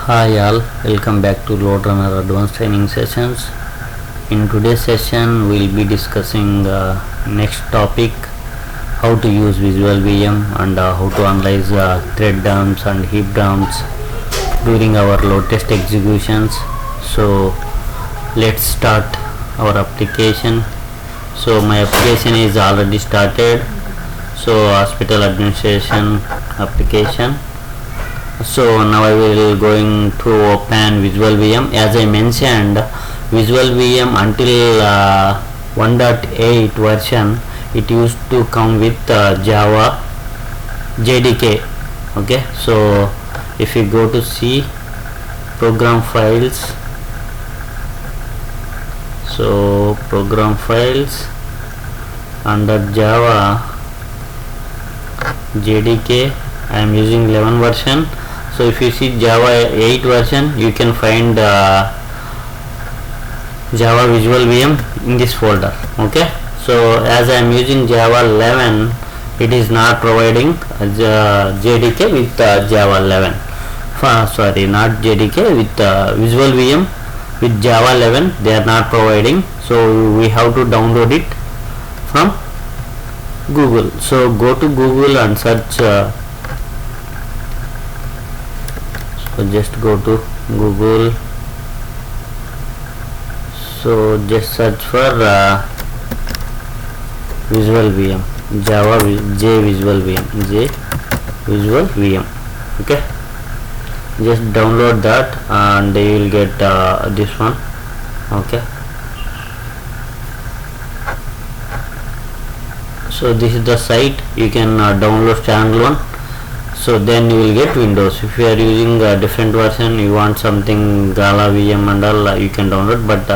Hi all, welcome back to Load Runner Advanced Training Sessions. In today's session we'll be discussing next topic, how to use JVisualVM and how to analyze thread dumps and heap dumps during our load test executions. So let's start our application. So my application is already started. So hospital administration application. So now I will going to open JVisualVM. As I mentioned, JVisualVM until 1.8 version it used to come with Java JDK. Okay, so if you go to C program files, so program files under Java JDK I am using 11 version. So if you see Java 8 version, you can find Java JVisualVM in this folder. Okay, so as I am using Java 11, it is not providing JDK with Java 11. Sorry, not JDK with JVisualVM with Java 11. They are not providing. So we have to download it from Google. So go to Google and search. So just go to Google. So just search for JVisualVM, Java JVisualVM. Okay, just download that and you will get this one. Okay, so this is the site. You can download standalone. So then you will get Windows. If you are using a different version, you want something Gala VM and all, you can download, but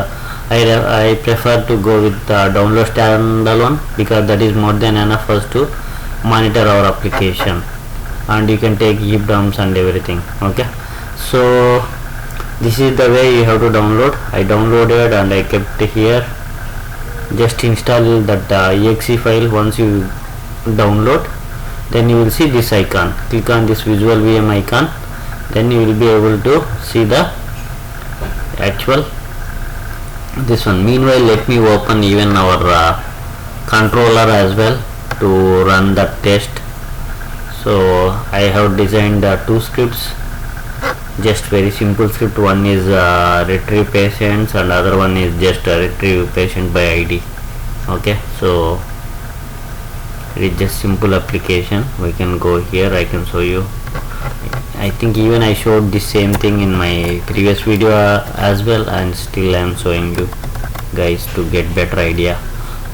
I prefer to go with download standalone because that is more than enough for us to monitor our application, and you can take heap dumps and everything. Okay, so this is the way you have to download. I downloaded and I kept it here. Just install that exe file. Once you download, then you will see this icon. Click on this JVisualVM icon, then you will be able to see the actual this one. Meanwhile, let me open even our controller as well to run the test. So I have designed two scripts, just very simple script. One is retrieve patients and other one is just retrieve patient by ID. Okay, so it is just simple application. We can go here. I can show you. I think even I showed the same thing in my previous video as well, and still I am showing you guys to get better idea.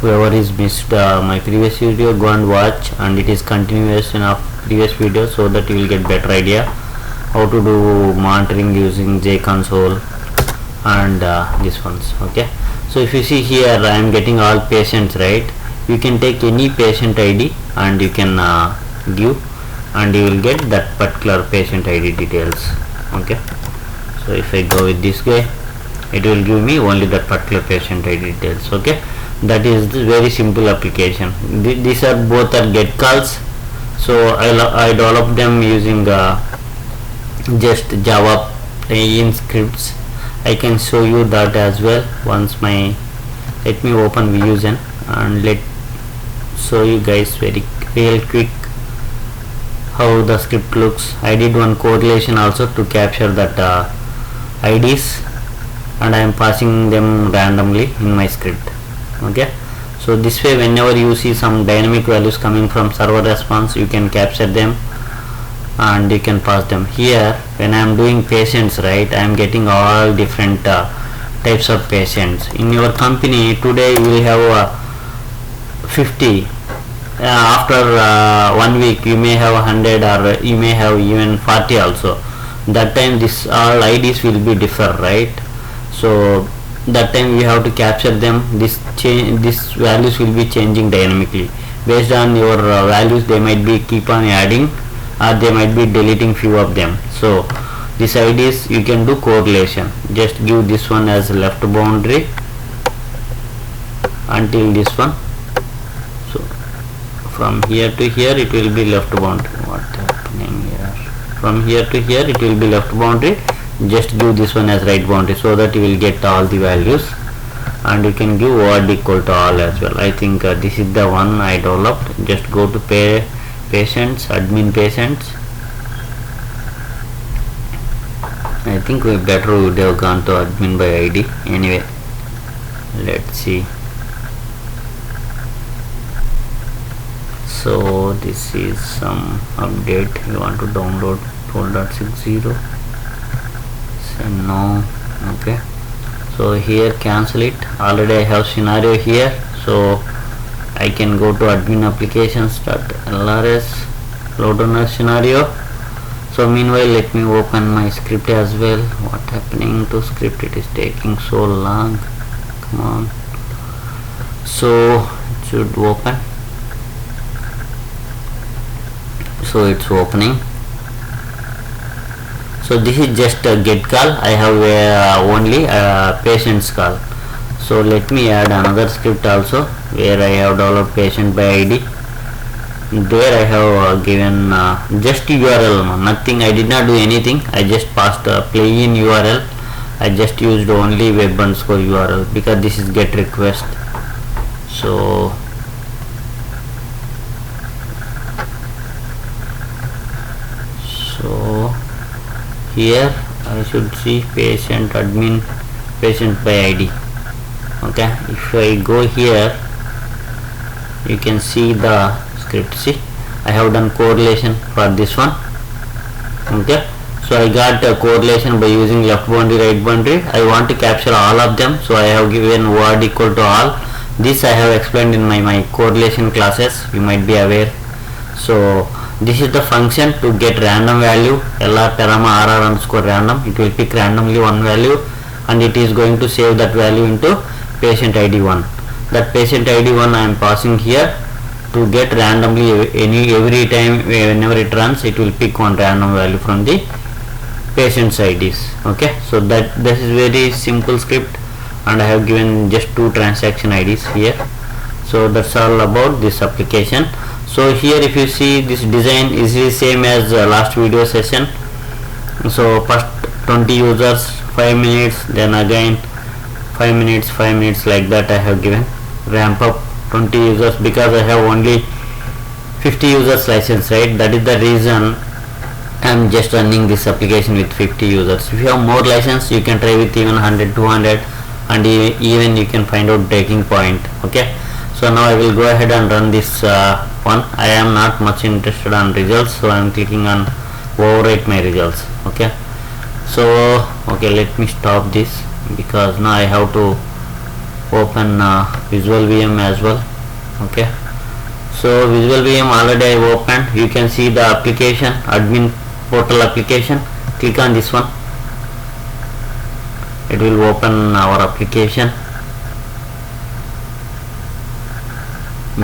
Whoever is missed my previous video, go and watch, and it is continuation of previous video, so that you will get better idea how to do monitoring using JConsole and these ones. Okay, so if you see here, I am getting all patients, right? You can take any patient ID and you can give, and you will get that particular patient ID details. Okay, so if I go with this guy, it will give me only that particular patient ID details. Okay, that is the very simple application. These are both are get calls. So I developed them using just Java plugin scripts. I can show you that as well. Once let me open Visual and let show you guys very real quick how the script looks. I did one correlation also to capture that IDs, and I am passing them randomly in my script. Okay, so this way whenever you see some dynamic values coming from server response, you can capture them and you can pass them. Here when I am doing patients, right, I am getting all different types of patients. In your company today you will have 50. After 1 week you may have 100, or you may have even 40 also. That time this all IDs will be differ, right? So that time we have to capture them. This values will be changing dynamically based on your values. They might be keep on adding, or they might be deleting few of them. So this IDs you can do correlation. Just give this one as left boundary until this one. So from here to here it will be left boundary. What happening here? From here to here it will be left boundary. just give this one as right boundary, so that you will get all the values, and you can give word equal to all as well. I think this is the one I developed. Just go to patients, admin patients. I think we better would have gone to admin by ID. Anyway, let's see. So this is some update. You want to download 12.60. Say no. Okay, so here cancel it. Already I have scenario here, so I can go to admin applications.lrs, load on a scenario. So meanwhile, let me open my script as well. What happening to script? It is taking so long. Come on. So it should open. So it's opening. So this is just a get call. I have only patients call. So let me add another script also, where I have developed patient by ID. There I have given just URL, nothing. I did not do anything. I just passed a plain URL. I just used only web underscore URL because this is get request. So here I should see patient admin patient by ID. Okay, if I go here, you can see the script. See, I have done correlation for this one. Okay, so I got a correlation by using left boundary, right boundary. I want to capture all of them, so I have given word equal to all. This I have explained in my correlation classes, you might be aware. So this is the function to get random value, lr parama rr underscore random. It will pick randomly one value, and it is going to save that value into patient ID 1. That patient ID 1 I am passing here to get randomly every time whenever it runs, it will pick one random value from the patient's IDs. Okay, so this is very simple script, and I have given just 2 transaction IDs here. So that's all about this application. So here if you see, this design is the same as last video session. So first 20 users, 5 minutes, then again 5 minutes, 5 minutes, like that I have given. Ramp up 20 users because I have only 50 users license, right? That is the reason I am just running this application with 50 users. If you have more license, you can try with even 100, 200, and even you can find out breaking point. Okay, so now I will go ahead and run this one. I am not much interested on results, so I am clicking on overwrite my results. Okay, so okay, let me stop this because now I have to open JVisualVM as well. Okay, so JVisualVM already I opened. You can see the application, admin portal application. Click on this one, it will open our application.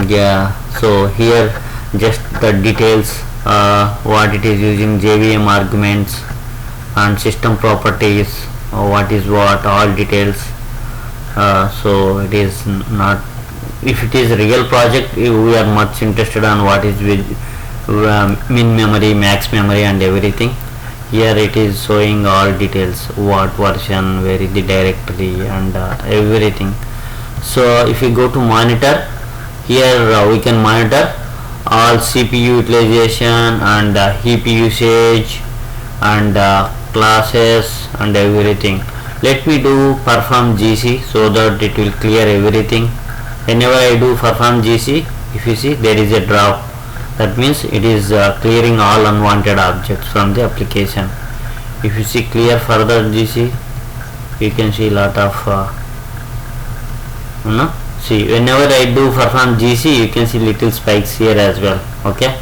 Yeah, so here just the details, what it is using, JVM arguments and system properties, what is what, all details. So it is not, if it is a real project, we are much interested on what is with min memory, max memory and everything. Here it is showing all details, what version, where is the directory and everything. So if you go to monitor, here we can monitor all CPU utilization and heap usage and classes and everything. Let me do perform GC so that it will clear everything. Whenever I do perform GC, if you see there is a drop, that means it is clearing all unwanted objects from the application. If you see clear further GC, you can see lot of see, whenever I do perform GC, you can see little spikes here as well. Okay,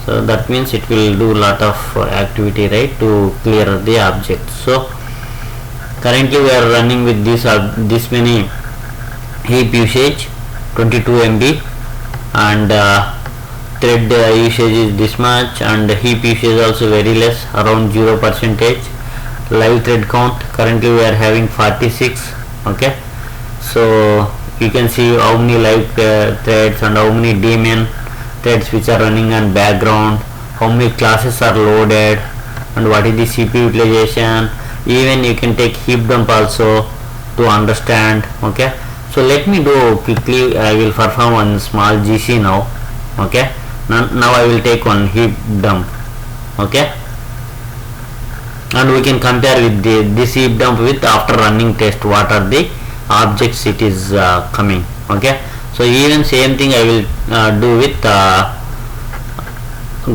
so that means it will do lot of activity, right, to clear the objects. So currently we are running with this many heap usage, 22 MB, and thread usage is this much, and heap usage also very less, around 0%. Live thread count currently we are having 46. Okay, so you can see how many live threads and how many daemon threads which are running on background, how many classes are loaded, and what is the CPU utilization, even you can take heap dump also to understand. Okay, so let me do quickly. I will perform one small GC now. Okay, now I will take one heap dump. Okay, and we can compare with this heap dump with after running test what are the objects it is coming. Okay, so even same thing I will do with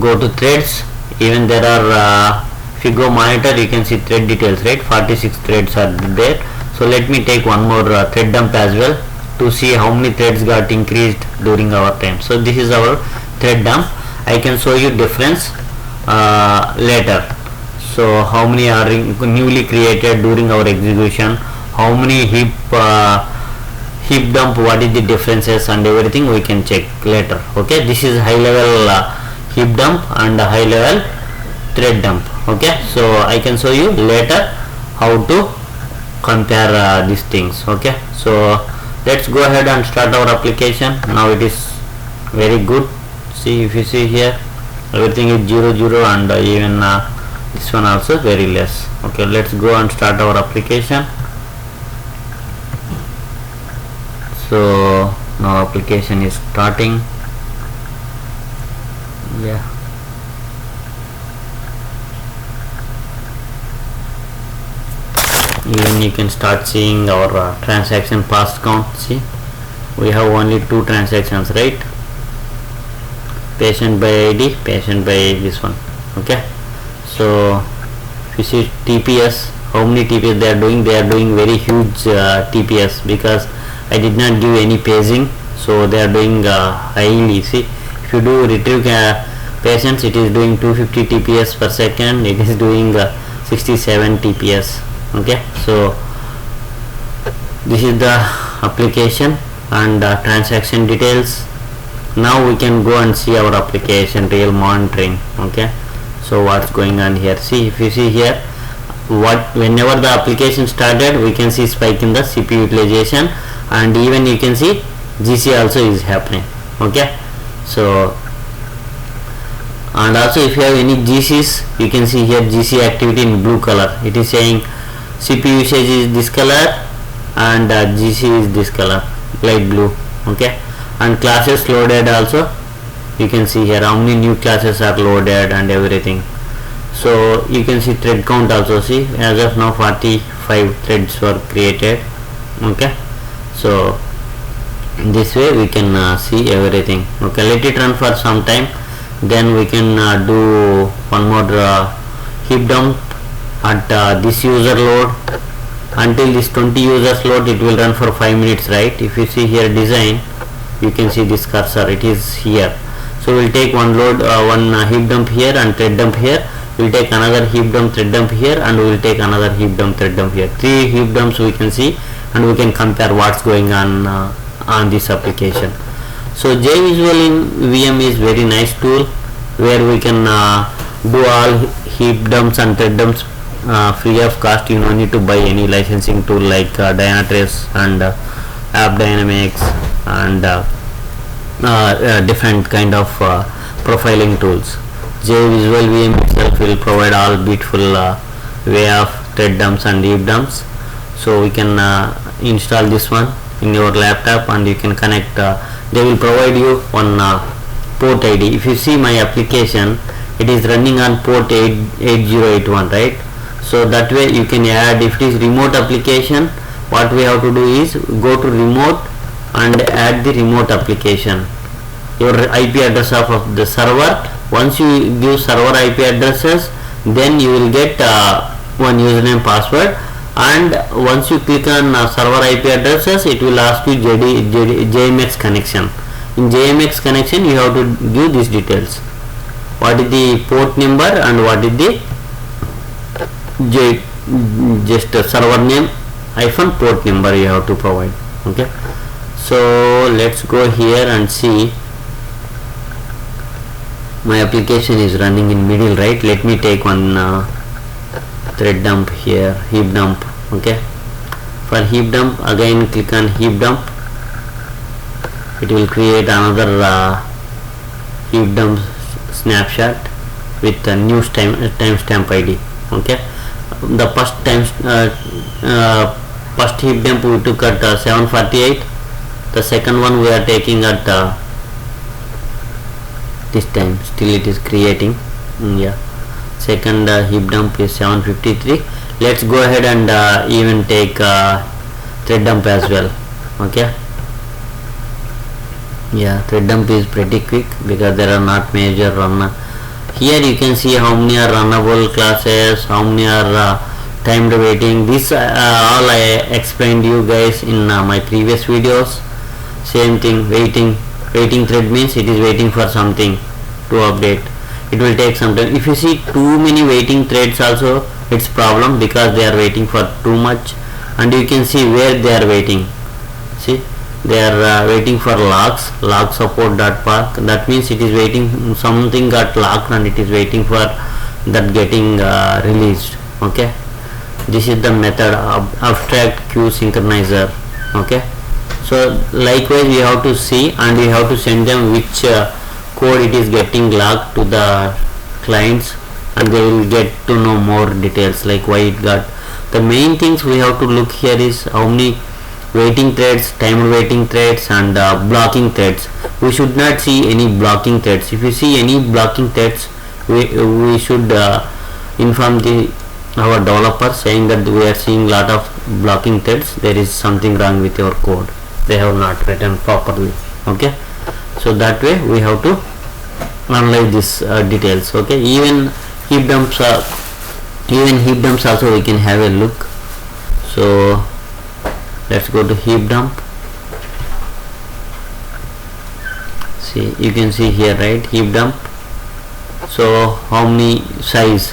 go to threads. Even there are if you go monitor, you can see thread details, right? 46 threads are there. So let me take one more thread dump as well to see how many threads got increased during our time. So this is our thread dump. I can show you difference later. So how many are newly created during our execution, how many heap dump, what is the differences and everything we can check later. Okay, this is high level heap dump and high level thread dump. Okay, so I can show you later how to compare these things. Okay, so let's go ahead and start our application. Now it is very good. See, if you see here, everything is 0 0 and even this one also very less. Okay, let's go and start our application. So now application is starting. Yeah, even you can start seeing our transaction past count. See, we have only 2 transactions, right? Patient by ID, patient by this one. Okay, so if you see TPS, how many TPS they are doing? They are doing very huge TPS because I did not give any paging, so they are doing highly. See, if you do retrieve patients, it is doing 250 TPS per second. It is doing 67 TPS. Okay, so this is the application and transaction details. Now we can go and see our application real monitoring. Okay, so what's going on here? See, if you see here, whenever the application started, we can see spike in the CPU utilization, and even you can see GC also is happening. Okay, so and also if you have any GCs, you can see here GC activity in blue color. It is saying CPU usage is this color and GC is this color, light blue. Okay, and classes loaded also, you can see here how many new classes are loaded and everything. So you can see thread count also. See, as of now 45 threads were created. Okay, so this way we can see everything. Okay, let it run for some time, then we can do one more heap dump at this user load. Until this 20 users load, it will run for 5 minutes, right? If you see here design, you can see this cursor, it is here. So we'll take one load, one heap dump here and thread dump here. We'll take another heap dump, thread dump here, and we will take another heap dump, thread dump here. 3 heap dumps we can see, and we can compare what's going on this application. So JVisualVM is very nice tool where we can do all heap dumps and thread dumps free of cost. You don't need to buy any licensing tool like Dynatrace and App Dynamics and different kind of profiling tools. JVisualVM itself will provide all beautiful way of thread dumps and heap dumps. So we can install this one in your laptop and you can connect. They will provide you one port ID. If you see my application, it is running on port 8081, right? So that way you can add, if it is remote application, what we have to do is go to remote and add the remote application, your IP address of the server. Once you give server IP addresses, then you will get one username password, and once you click on server IP addresses, it will ask you JMX connection. In JMX connection, you have to give these details. What is the port number and what is the just server name hyphen port number you have to provide. Okay, so let's go here and see. My application is running in middle, right? Let me take one thread dump here, heap dump. Okay, for heap dump, again click on heap dump. It will create another heap dump snapshot with a new timestamp ID. Okay, The first heap dump we took at 748. The second one we are taking at this time still it is creating. Yeah, second heap dump is 753. Let's go ahead and even take thread dump as well. Okay, yeah, thread dump is pretty quick because there are not major runner. Here you can see how many are runnable classes, how many are timed waiting. This all I explained you guys in my previous videos. Same thing, waiting thread means it is waiting for something to update. It will take some time. If you see too many waiting threads also, it's problem because they are waiting for too much. And you can see where they are waiting. See, they are waiting for logs, log support.park. That means it is waiting, something got locked and it is waiting for that getting released. Okay, this is the method of abstract queue synchronizer. Okay, so likewise we have to see and we have to send them which code it is getting logged to the clients, and they will get to know more details like why it got. The main things we have to look here is how many waiting threads, timed waiting threads, and blocking threads. We should not see any blocking threads. If you see any blocking threads, we should inform our developer saying that we are seeing lot of blocking threads. There is something wrong with your code. They have not written properly. Okay, so that way we have to analyze this details. Okay, even heap dumps also we can have a look. So let's go to heap dump. See, you can see here, right, heap dump. So how many size,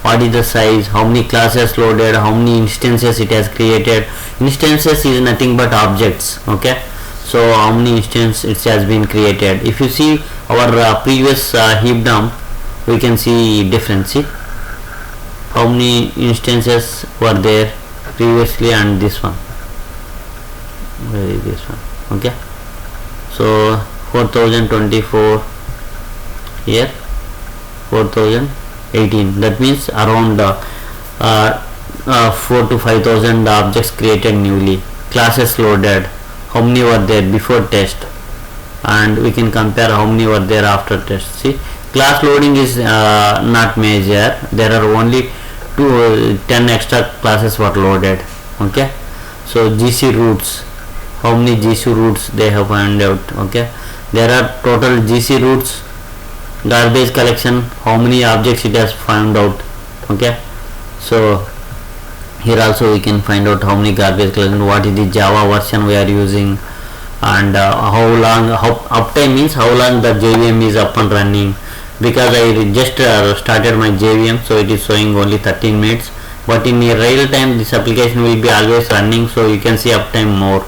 what is the size, how many classes loaded, how many instances it has created. Instances is nothing but objects. Okay, so how many instances it has been created. If you see our previous heap dump, we can see difference. See how many instances were there previously and this one. Where is this one? Okay, so 4024 here, 4018. That means around 4 to 5000 objects created newly. Classes loaded, how many were there before test, and we can compare how many were there after test. See, class loading is not major. There are only 10 extra classes were loaded. Okay, so GC roots, how many GC roots they have found out. Okay, there are total GC roots. Garbage collection, how many objects it has found out. Okay, so here also we can find out how many garbage collection, what is the Java version we are using, and how long, uptime means how long the JVM is up and running. Because I just started my JVM, so it is showing only 13 minutes, but in real time this application will be always running, so you can see uptime more.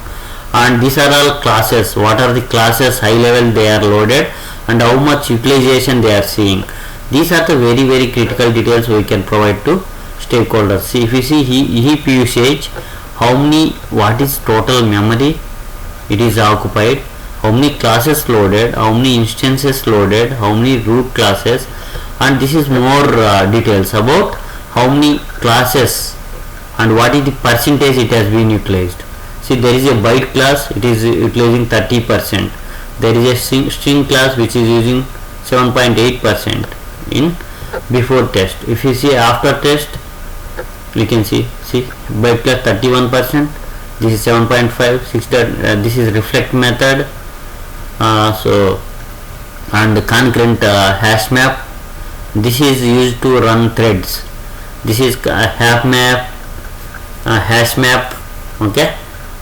And these are all classes, what are the classes, high level they are loaded, and how much utilization they are seeing. These are the very critical details we can provide to stakeholders. See, if you see heap usage, how many, what is total memory it is occupied, how many classes loaded, how many instances loaded, how many root classes, and this is more details about how many classes and what is the percentage it has been utilized. See, there is a byte class, it is utilizing 30%. There is a string class which is using 7.8% in before test. If you see after test, you can see byte class 31%, this is 7.5, this is reflect method. So, and the concurrent hash map, this is used to run threads. This is hash map. Okay,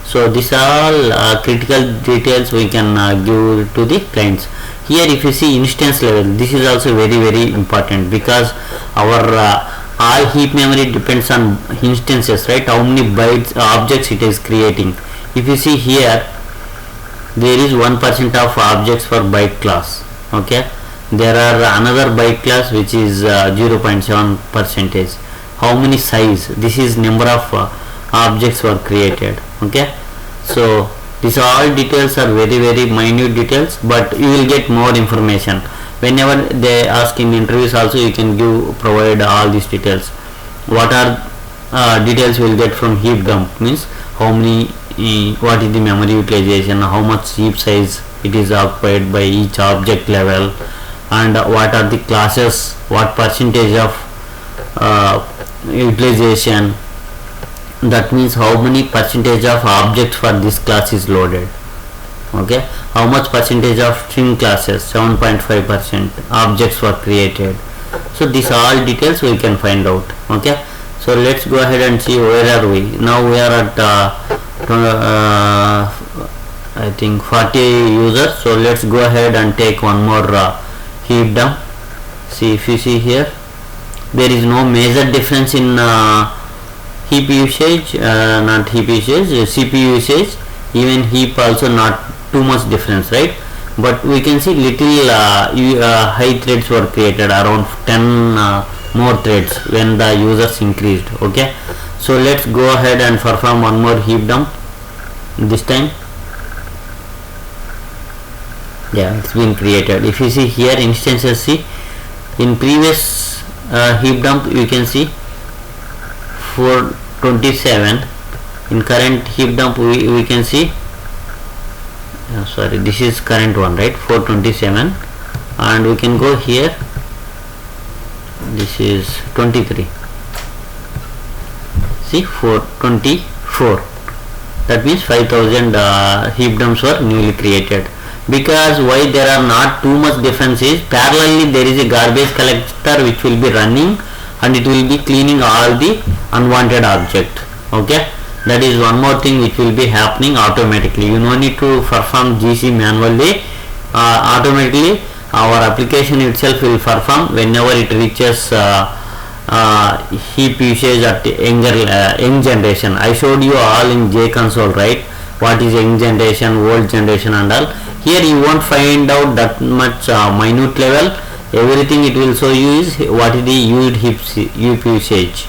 so these are all critical details we can give to the clients. Here if you see instance level, this is also very important, because our all heap memory depends on instances, right? How many bytes objects it is creating. If you see here, there is 1% of objects for byte class. Okay, there are another byte class which is 0.7%. How many size, this is number of objects were created. Okay, so these all details are very minute details, but you will get more information whenever they ask in interviews. Also you can provide all these details. what are details we will get from heap dump means how many what is the memory utilization, how much heap size it is occupied by each object level, and what are the classes, what percentage of utilization, that means how many percentage of objects for this class is loaded. Okay, how much percentage of string classes, 7.5% objects were created. So these all details we can find out. Okay, so let's go ahead and see where are we now. We are at I think 40 users. So let's go ahead and take one more heap dump. See, if you see here, there is no major difference in heap usage, not heap usage, CPU usage, even heap also not too much difference, right? But we can see little high threads were created, around 10 more threads when the users increased. Okay, so let's go ahead and perform one more heap dump. This time, yeah, it's been created. If you see here instances, see in previous heap dump you can see 427. In current heap dump we can see, sorry, this is current one, right? 427, and we can go here, this is 23. See, 424, that means 5000 heap dumps were newly created. Because why there are not too much differences, parallelly there is a garbage collector which will be running and it will be cleaning all the unwanted object. Okay, that is one more thing which will be happening automatically. You no need to perform GC manually. Automatically our application itself will perform whenever it reaches heap usage at young generation. I showed you all in J console, right? What is young generation, old generation and all. Here you won't find out that much minute level. Everything it will show you is what is the used heap usage.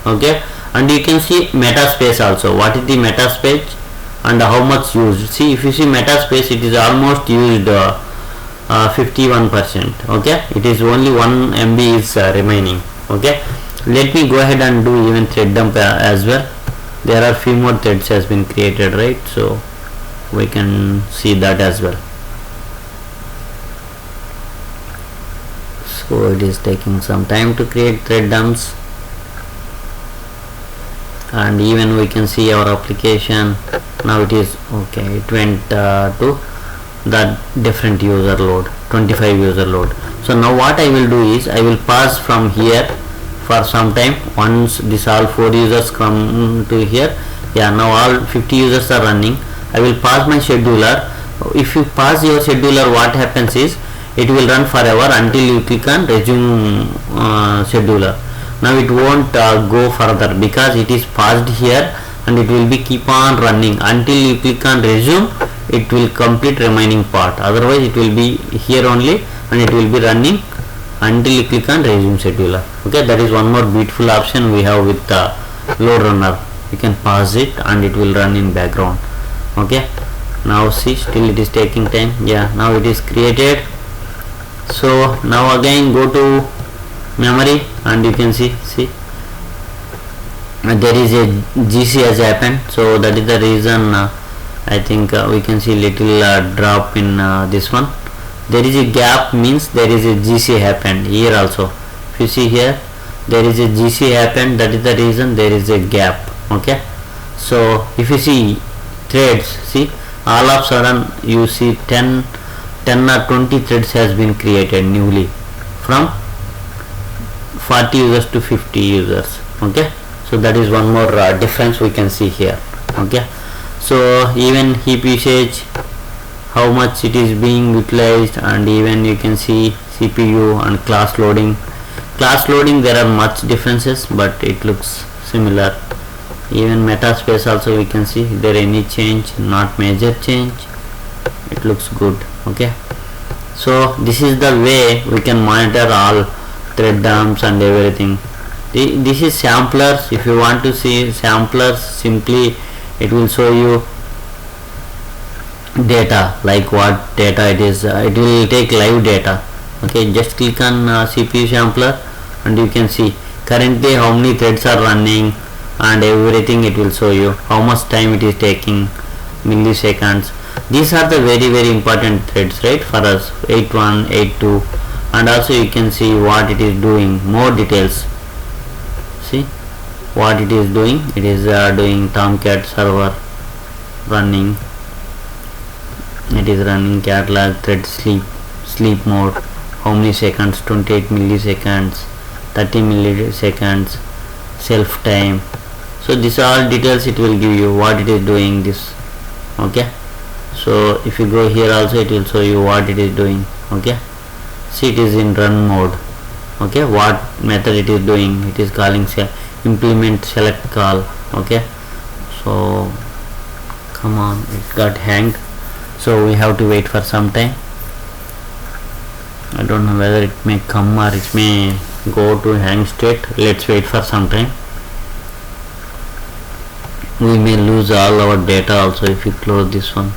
Okay, and you can see meta space also, what is the meta space and how much used. See, if you see meta space, it is almost used 51%. okay, it is only 1 MB is remaining. Okay, let me go ahead and do even thread dump as well. There are few more threads has been created, right? So we can see that as well. So it is taking some time to create thread dumps, and even we can see our application now. It is okay, it went to that different user load, 25 user load. So now what I will do is I will pause from here for some time. Once this all 4 users come to here, yeah, now all 50 users are running. I will pause my scheduler. If you pause your scheduler, what happens is it will run forever until you click on resume scheduler. Now it won't go further because it is paused here, and it will be keep on running until you click on resume. It will complete remaining part, otherwise it will be here only and it will be running until you click on resume scheduler. Okay, that is one more beautiful option we have with the load runner. You can pause it and it will run in background. Okay, now see, still it is taking time. Yeah, now it is created. So now again go to memory and you can see there is a GC has happened. So that is the reason I think we can see little drop in this one. There is a gap, means there is a GC happened here also. If you see here, there is a GC happened, that is the reason there is a gap. Okay, so if you see threads, see all of a sudden you see 10 or 20 threads has been created newly from 40 users to 50 users. Okay, so that is one more difference we can see here. Okay, so even heap usage, how much it is being utilized, and even you can see CPU and class loading. Class loading, there are much differences, but it looks similar. Even meta space also we can see, is there any change? Not major change, it looks good. Okay, so this is the way we can monitor all thread dumps and everything. This is samplers. If you want to see samplers, simply it will show you data, like what data it is. It will take live data. Okay, just click on CPU sampler and you can see currently how many threads are running and everything it will show you, how much time it is taking, milliseconds. These are the very important threads, right, for us, 81, 82, and also you can see what it is doing, more details. See what it is doing. It is doing Tomcat server running, it is running catalog thread sleep mode, how many seconds, 28 milliseconds, 30 milliseconds, self time. So these are all details it will give you what it is doing this. Okay, so if you go here also it will show you what it is doing. Okay, see it is in run mode. Okay, what method it is doing, it is calling implement select call. Okay, so come on, it got hanged, so we have to wait for some time. I don't know whether it may come or it may go to hang state. Let's wait for some time. We may lose all our data also if we close this one.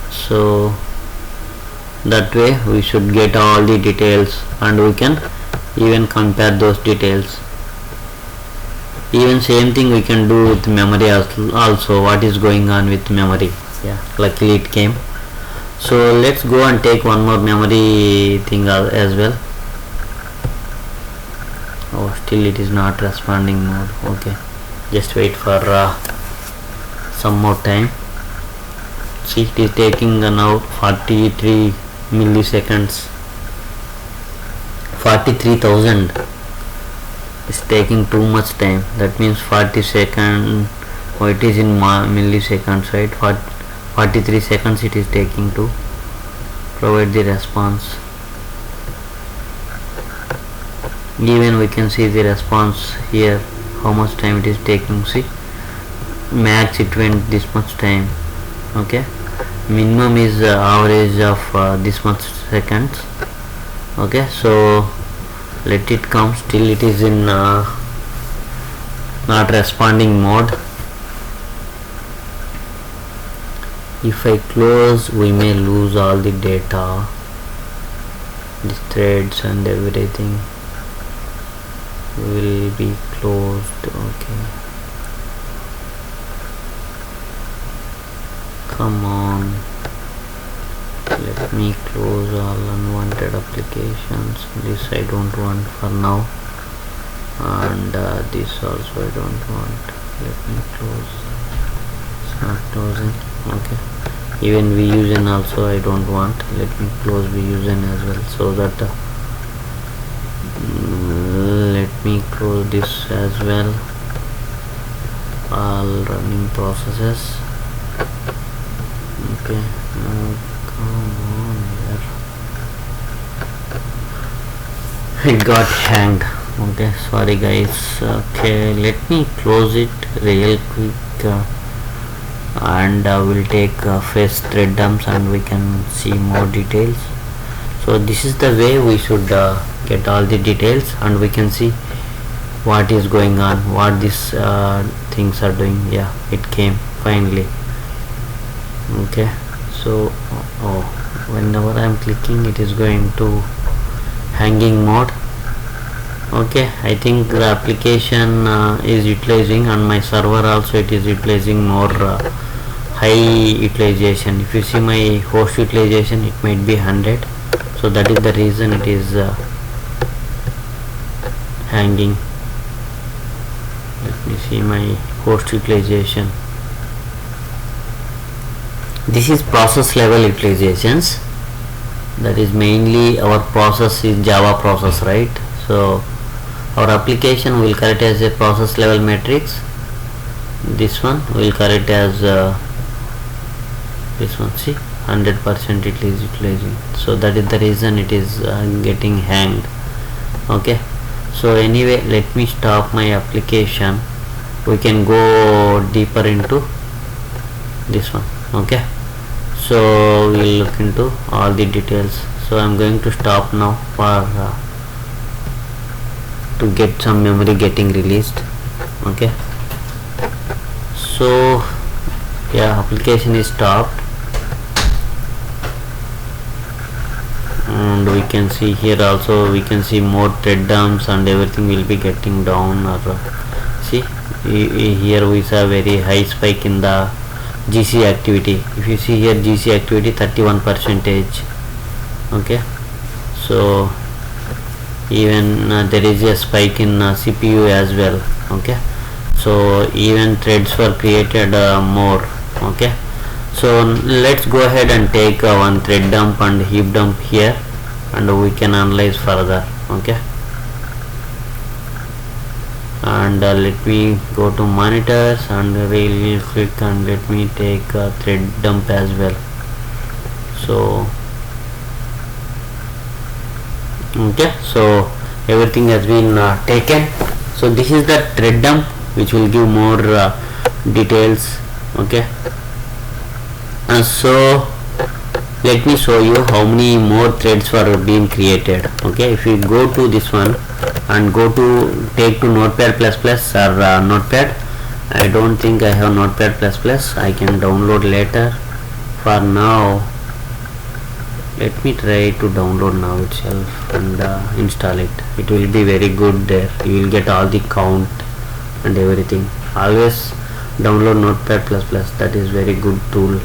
So that way we should get all the details and we can even compare those details. Even same thing we can do with memory also, what is going on with memory. Yeah, luckily it came. So let's go and take one more memory thing as well. Oh, still it is not responding mode. Okay, just wait for some more time. See, it is taking now 43 milliseconds, 43,000. It's taking too much time. That means 40 seconds. Oh, it is in milliseconds, right? 43 seconds it is taking to provide the response. Even we can see the response here, how much time it is taking. See, max it went this much time. Okay, minimum is average of this much seconds. Okay, so let it come. Still it is in not responding mode. If I close, we may lose all the data, the threads and everything will be closed. Okay, come on, let me close all unwanted applications. This I don't want for now, and this also I don't want. Let me close. It's not closing. Okay, even Vusion also I don't want. Let me close Vusion as well, so that let me close this as well, all running processes. Okay, come on here, it got hanged. Okay, sorry guys. Okay, let me close it real quick, and we'll take face thread dumps and we can see more details. So this is the way we should get all the details and we can see what is going on, what these things are doing. Yeah, it came finally. Okay, so whenever I am clicking it is going to hanging mode. Okay, I think the application is utilizing, on my server also it is utilizing more high utilization. If you see my host utilization, it might be 100, so that is the reason it is hanging. Let me see my host utilization. This is process level utilizations. That is mainly our process is Java process, right? So our application will correct as a process level matrix. This one will correct as this one. See, 100% it is utilizing. So that is the reason it is getting hanged. Okay, so anyway, let me stop my application. We can go deeper into this one. Okay, so we'll look into all the details. So I'm going to stop now for to get some memory getting released. Okay, so yeah, application is stopped and we can see here also, we can see more thread dumps and everything will be getting down. Or see here we saw very high spike in the GC activity. If you see here, GC activity 31%. okay, so even there is a spike in CPU as well. okay, so even threads were created more. okay, so let's go ahead and take one thread dump and heap dump here, and we can analyze further. okay, and let me go to monitors and really click, and let me take thread dump as well. So okay, so everything has been taken. So this is the thread dump, which will give more details. okay, and so let me show you how many more threads were being created. okay, if you go to this one and go to take to notepad++ or notepad, I don't think I have notepad++. I can download later. For now, let me try to download now itself and install it. It will be very good there. You will get all the count and everything. Always download notepad++. That is very good tool.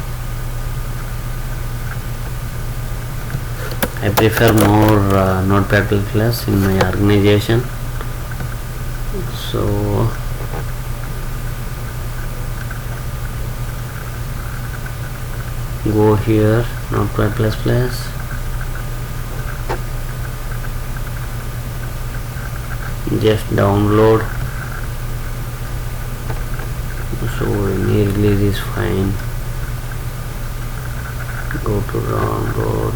I prefer more notepad++ in my organization. So go here, notepad++, just download. So any release is fine. Go to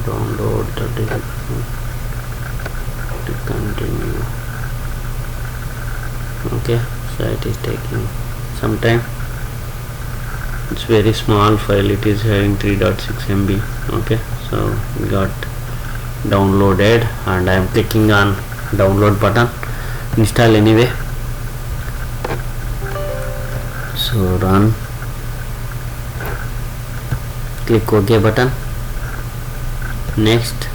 download to continue. okay, so it is taking some time. It's very small file, it is having 3.6 MB. okay, so we got downloaded, and I am clicking on download button. Install anyway. So run, click OK button, next,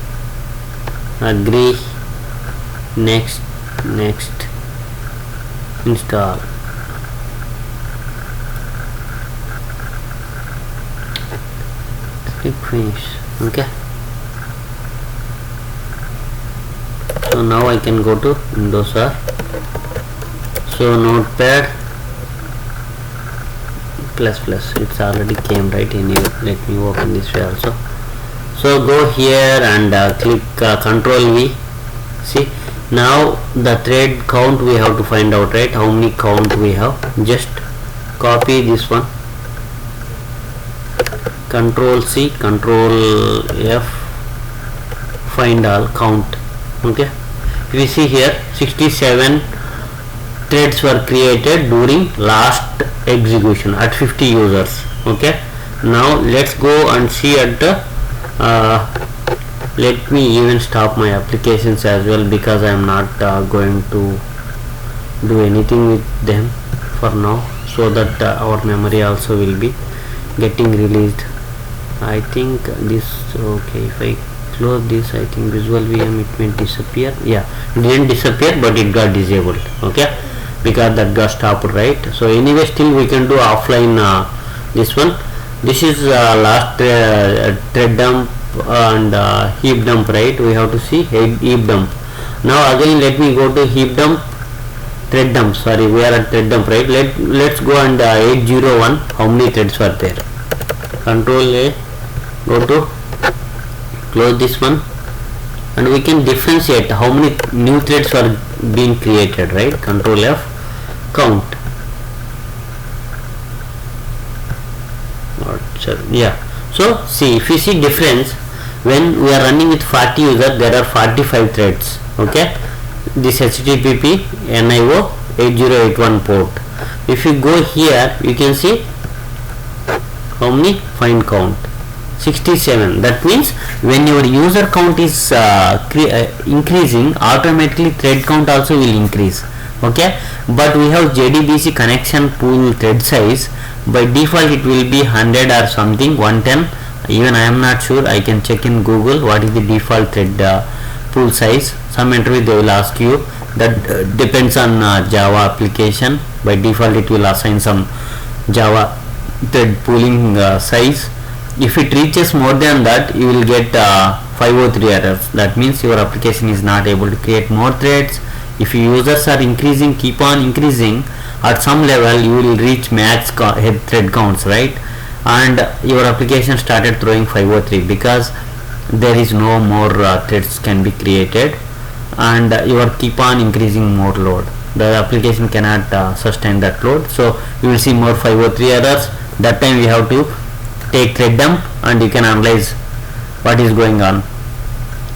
agree, next, install. Click finish. okay, so now I can go to Windows R. So notepad++, it's already came right. Anyway, let me open this way also. So go here and click Control V. See, now the thread count we have to find out, right? How many count we have. Just copy this one, Control C, Control F, find all, count. okay, we see here 67 threads were created during last execution at 50 users. okay, now let's go and see at the let me even stop my applications as well, because I am not going to do anything with them for now, so that our memory also will be getting released. I think this, okay, if I close this, I think JVisualVM, it may disappear. Yeah, it didn't disappear, but it got disabled. okay, because that got stopped, right? So anyway, still we can do offline this one. This is last thread dump and heap dump, right? We have to see heap dump. Now again let me go to heap dump, thread dump. Sorry, we are at thread dump, right? Let's go and 801. How many threads were there? Control A, go to close this one, and we can differentiate how many new threads were being created, right? Control F, count. Yeah, so see, if you see difference, when we are running with 40 users, there are 45 threads. okay, this HTTP NIO 8081 port. If you go here, you can see how many, find count, 67. That means when your user count is increasing, automatically thread count also will increase. okay, but we have JDBC connection pool thread size. By default it will be 100 or something, 110, Even I am not sure. I can check in Google what is the default thread pool size. Some interview they will ask you that depends on Java application. By default it will assign some Java thread pooling size. If it reaches more than that, you will get 503 errors. That means your application is not able to create more threads. If your users are increasing, keep on increasing, at some level you will reach max head thread counts, right? And your application started throwing 503 because there is no more threads can be created, and you are keep on increasing more load. The application cannot sustain that load, so you will see more 503 errors. That time you have to take thread dump and you can analyze what is going on,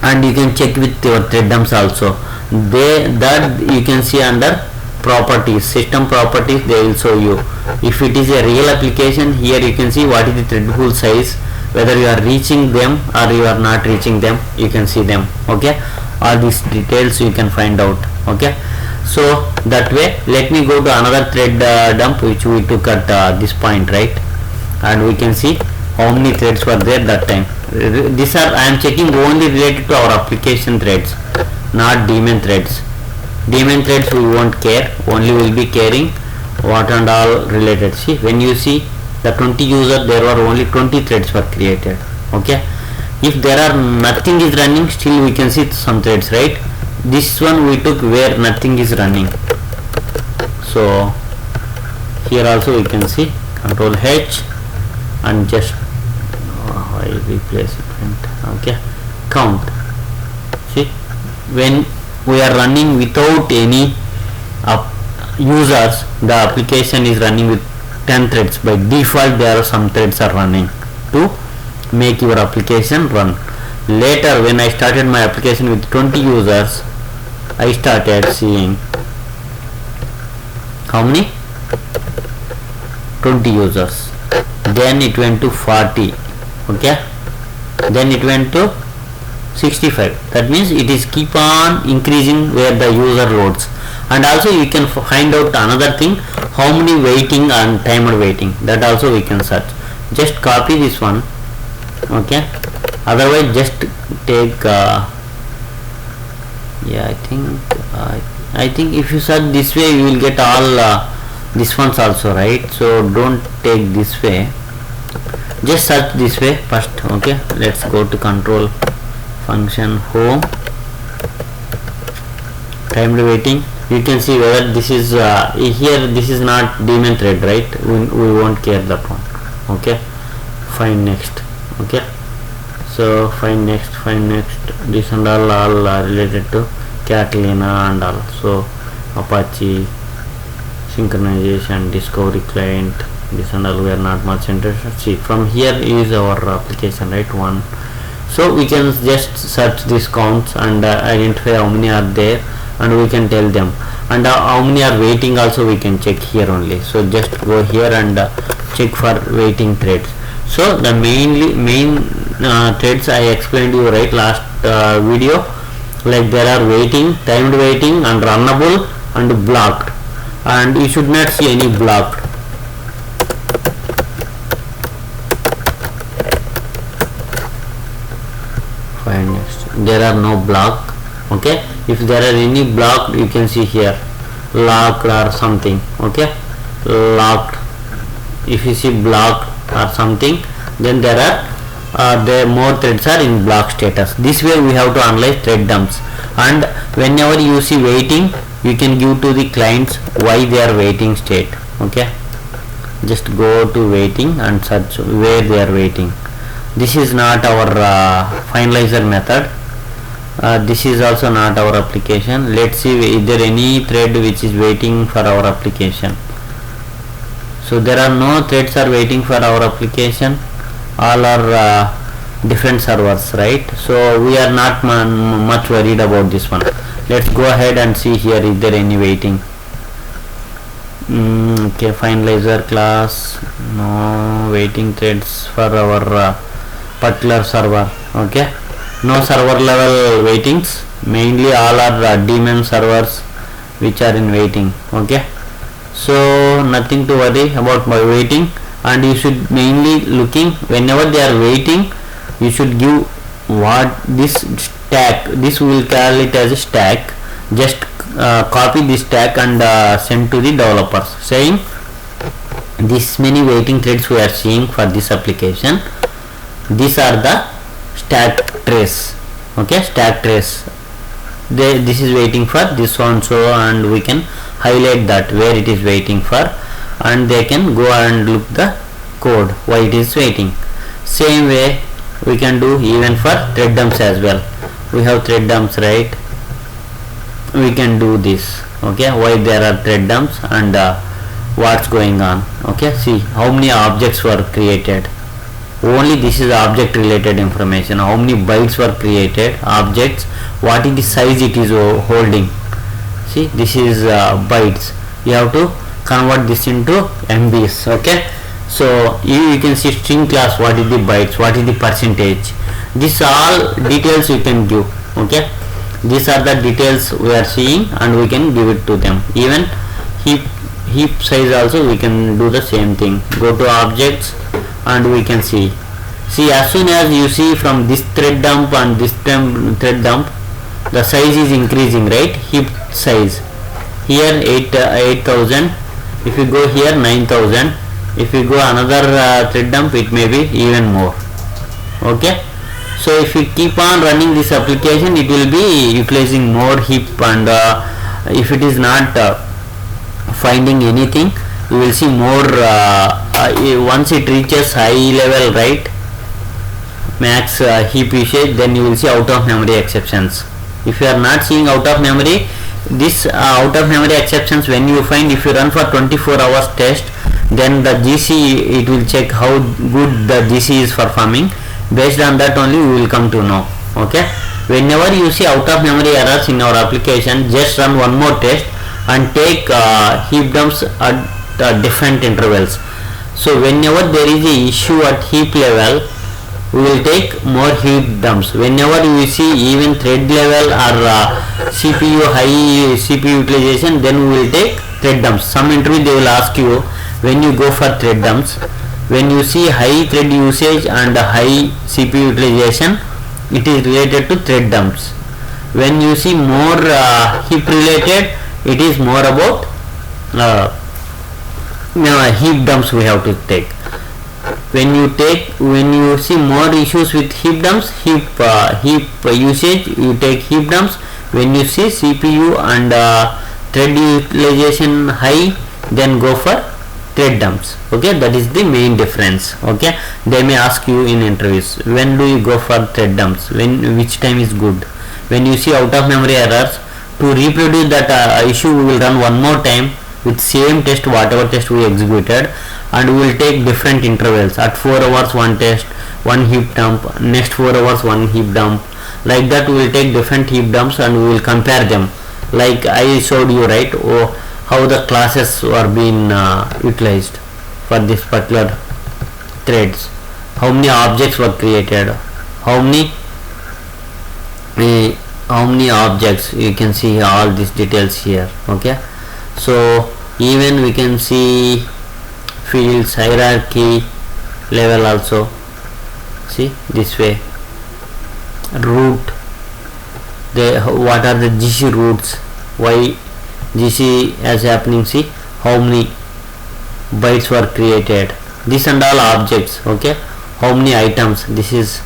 and you can check with your thread dumps also. That you can see under properties, system properties, they will show you. If it is a real application, here you can see what is the thread pool size, whether you are reaching them or you are not reaching them, you can see them. Okay, all these details you can find out. Okay, so that way let me go to another thread dump which we took at this point, right? And we can see how many threads were there that time. These are, I am checking only related to our application threads, not daemon threads. Daemon threads we won't care, only will be caring what and all related. See, when you see the 20 user, there were only 20 threads were created. Okay, if there are nothing is running, still we can see some threads, right? This one we took where nothing is running, so here also we can see Control H and just I replace it. Okay, count. See, when we are running without any users, the application is running with 10 threads. By default there are some threads are running to make your application run. Later when I started my application with 20 users, I started seeing how many 20 users, then it went to 40. Okay, then it went to 65. That means it is keep on increasing where the user loads. And also you can find out another thing, how many waiting and timer waiting, that also we can search. Just copy this one. Okay, otherwise just take yeah, I think if you search this way you will get all this ones also, right? So don't take this way, just search this way first. Okay, let's go to control function home, timed waiting. You can see whether this is here, this is not daemon thread, right? We won't care that one. Okay, find next. Okay, so find next, this and all are related to Catalina and also Apache, synchronization, discovery client, this and all we are not much interested. See, from here is our application, right? One. So we can just search these counts and identify how many are there, and we can tell them, and how many are waiting also we can check here only. So just go here and check for waiting threads. So the main threads I explained you, right, last video, like there are waiting, timed waiting and runnable and blocked, and you should not see any blocked. Fine, next, there are no block. Okay, if there are any blocked, you can see here locked or something. Okay, locked. If you see blocked or something, then there are the more threads are in block status. This way we have to analyze thread dumps, and whenever you see waiting, you can give to the clients why they are waiting state. Okay, just go to waiting and search where they are waiting. This is not our finalizer method. This is also not our application. Let's see is there any thread which is waiting for our application. So there are no threads are waiting for our application, all are different servers, right? So we are not much worried about this one. Let's go ahead and see here is there any waiting. Okay, finalizer class, no waiting threads for our particular server. Okay, no server level waitings, mainly all are daemon servers which are in waiting. Okay, so nothing to worry about my waiting. and you should mainly looking whenever they are waiting, you should give what this stack, this we will call it as a stack. Just copy this stack and send to the developers saying this many waiting threads we are seeing for this application, these are the stack trace. Okay, stack trace, this is waiting for this one, so and we can highlight that where it is waiting for, and they can go and look the code why it is waiting. Same way we can do even for thread dumps as well. We have thread dumps, right? We can do this. Okay, why there are thread dumps and what's going on. Okay, see how many objects were created. Only this is object related information. How many bytes were created, objects, what is the size it is holding. See, this is bytes. You have to convert this into MBs. Okay, so you can see string class, what is the bytes, what is the percentage. These all details you can give. Okay, these are the details we are seeing and we can give it to them. Even heap size also we can do the same thing. Go to objects and we can see as soon as you see from this thread dump and this thread dump, the size is increasing, right? Heap size here 8000, if you go here 9000, if you go another thread dump it may be even more. Okay, so if you keep on running this application, it will be utilizing more heap, and if it is not finding anything, you will see more once it reaches high level, right, max heap usage, then you will see out of memory exceptions. If you are not seeing out of memory, this out of memory exceptions when you find, if you run for 24 hours test, then the GC, it will check how good the GC is performing. Based on that only we will come to know. Okay, whenever you see out of memory errors in our application, just run one more test and take heap dumps at different intervals. So whenever there is a issue at heap level, we will take more heap dumps. Whenever you see even thread level or CPU high CPU utilization, then we will take thread dumps. Some interview they will ask you when you go for thread dumps, when you see high thread usage and high CPU utilization, it is related to thread dumps. When you see more heap related, it is more about heap dumps we have to take. When you see more issues with heap dumps, heap usage, you take heap dumps. When you see CPU and thread utilization high, then go for thread dumps. Okay, that is the main difference. Okay, they may ask you in interviews, when do you go for thread dumps, which time is good. When you see out of memory errors, to reproduce that issue, we will run one more time with same test, whatever test we executed, and we will take different intervals. At 4 hours one test, one heap dump, next 4 hours one heap dump. Like that we will take different heap dumps and we will compare them. Like I showed you, right, how the classes are being utilized for this particular threads, how many objects were created, how many objects. You can see all these details here. Okay, so even we can see fields, hierarchy level also. See this way, root, what are the GC roots, why GC is happening. See how many bytes were created, this and all objects. Okay, how many items, this is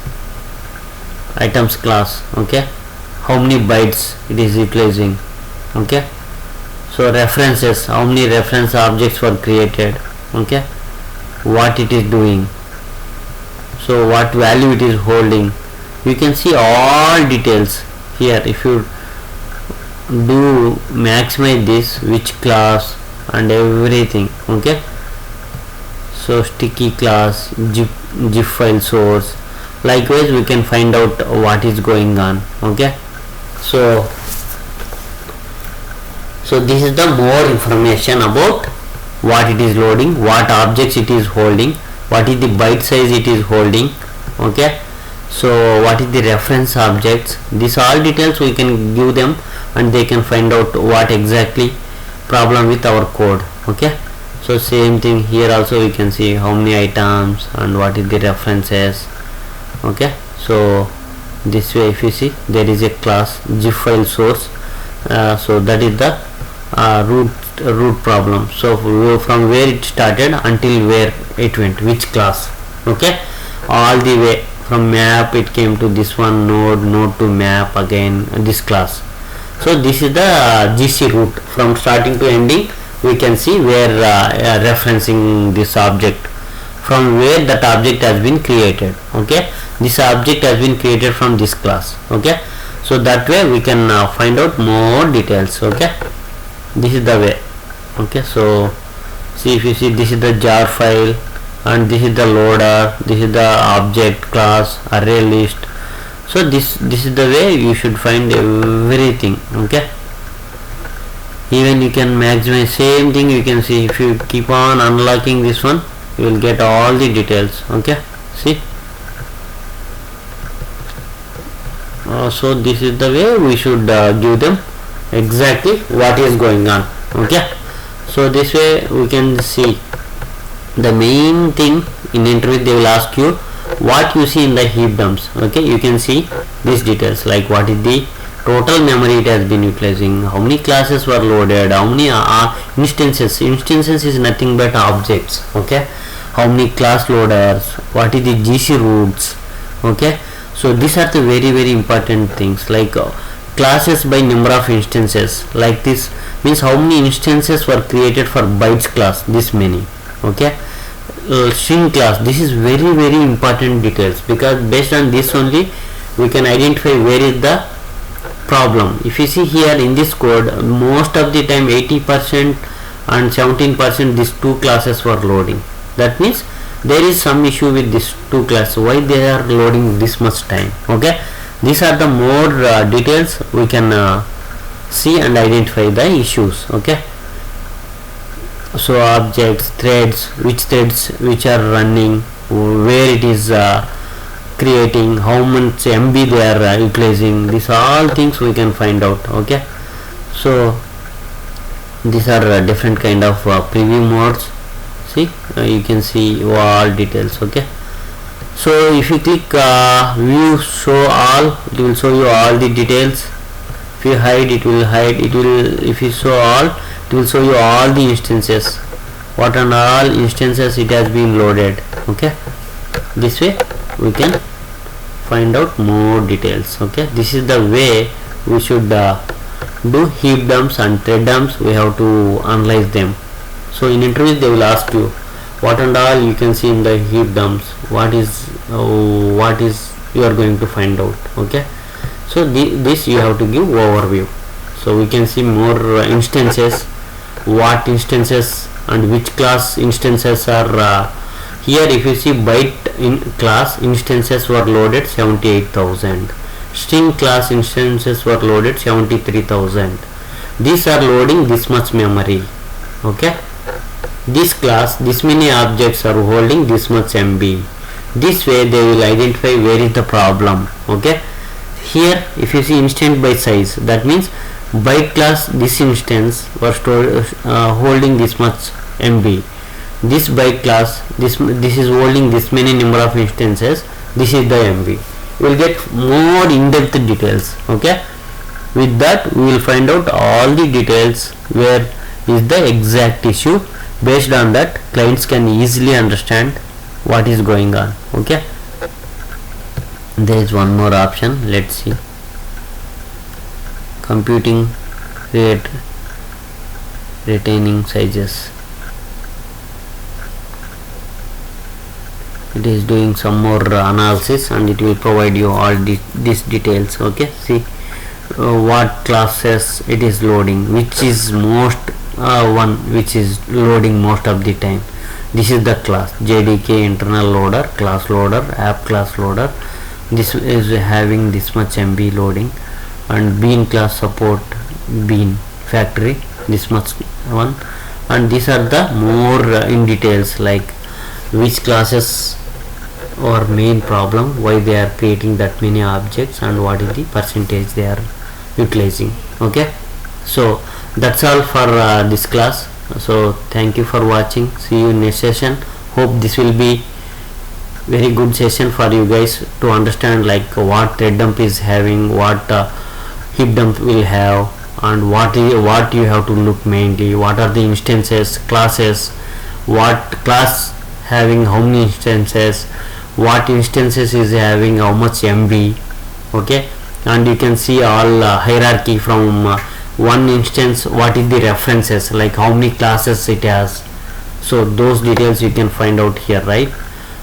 items class. Okay, how many bytes it is utilizing. Okay, so references, how many reference objects were created. Okay, what it is doing, so what value it is holding. You can see all details here. If you do maximize this, which class and everything. Okay, so sticky class, zip file source. Likewise we can find out what is going on. Okay, so this is the more information about what it is loading, what objects it is holding, what is the byte size it is holding. Okay, so what is the reference objects. These all details we can give them and they can find out what exactly problem with our code. Okay, So same thing here also, you can see how many items and what is the references. Okay, so this way if you see, there is a class zip file source. So that is the root problem. So from where it started until where it went, which class. Okay, all the way from map it came to this one, node to map again, this class. So this is the GC root. From starting to ending we can see where referencing this object, from where that object has been created. Okay, this object has been created from this class. Okay, so that way we can find out more details. Okay, this is the way. Okay, so see, if you see, this is the jar file and this is the loader, this is the object class array list. So this is the way you should find everything. Okay, even you can maximize. Same thing you can see, if you keep on unlocking this one, you will get all the details. Okay, see. So this is the way we should give them exactly what is going on. Okay, so this way we can see the main thing. In interview they will ask you what you see in the heap dumps. Okay, you can see these details, like what is the total memory it has been utilizing, how many classes were loaded, how many instances is nothing but objects. Okay, how many class loaders, what is the GC roots. Okay, so these are the very important things, like classes by number of instances. Like this means how many instances were created for bytes class, this many. Okay, string class, this is very important details, because based on this only we can identify where is the problem. If you see here in this code, most of the time 80% and 17% these two classes were loading. That means there is some issue with these two classes, why they are loading this much time. Okay, these are the more details we can see and identify the issues. Okay, so objects, threads, which are running, where it is creating, how much MB they are utilizing, these are all things we can find out. Okay, so these are different kind of preview modes. See, you can see all details. Okay, so if you click view show all, it will show you all the details. If you hide, it will hide. If you show all, it will show you all the instances, what and all instances it has been loaded. Okay, this way we can find out more details. Okay, this is the way we should do heap dumps and thread dumps. We have to analyze them. So in interviews they will ask you what and all you can see in the heap dumps, what is you are going to find out. Okay, so this you have to give overview. So we can see more instances, what instances and which class instances are here. If you see byte in class instances were loaded 78,000, string class instances were loaded 73,000. These are loading this much memory. Okay, this class, this many objects are holding this much MB. This way they will identify where is the problem. Okay, here if you see instant by size, that means byte class, this instance was holding this much MB. This byte class, this is holding this many number of instances, this is the MB. We will get more in-depth details. Okay, with that we will find out all the details where is the exact issue. Based on that, clients can easily understand what is going on. Okay, there is one more option. Let's see, computing rate retaining sizes. It is doing some more analysis and it will provide you all these details. Okay, see what classes it is loading, which is most one which is loading most of the time. This is the class JDK internal loader, class loader, app class loader. This is having this much MB loading, and bean class support bean factory, this much one. And these are the more in details, like which classes or main problem, why they are creating that many objects, and what is the percentage they are utilizing. Okay, so that's all for this class. So thank you for watching. See you in next session. Hope this will be very good session for you guys to understand like what thread dump is having, what heap dump will have, and what you have to look mainly, what are the instances, classes, what class having how many instances, what instances is having how much MB. Okay, and you can see all hierarchy from one instance, what is the references, like how many classes it has. So those details you can find out here, right?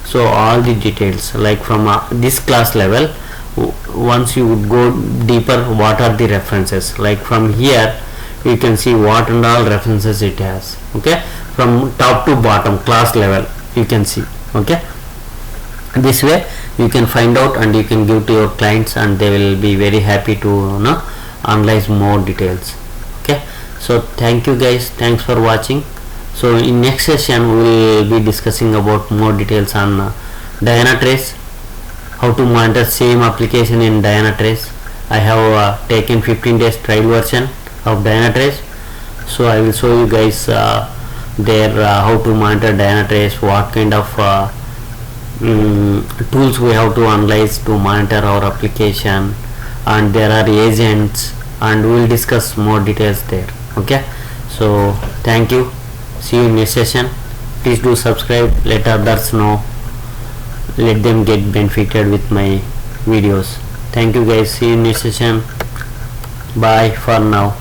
So all the details like from this class level, once you would go deeper, what are the references, like from here you can see what and all references it has. Okay, from top to bottom class level you can see. Okay, this way you can find out and you can give to your clients and they will be very happy to analyze more details. Okay, so thank you guys, thanks for watching. So in next session we will be discussing about more details on Dynatrace, how to monitor same application in Dynatrace. I have taken 15 days trial version of Dynatrace, so I will show you guys there how to monitor Dynatrace, what kind of tools we have to analyze to monitor our application, and there are agents, and we will discuss more details there. Okay, so thank you. See you in next session. Please do subscribe, let others know, let them get benefited with my videos. Thank you guys. See you in next session. Bye for now.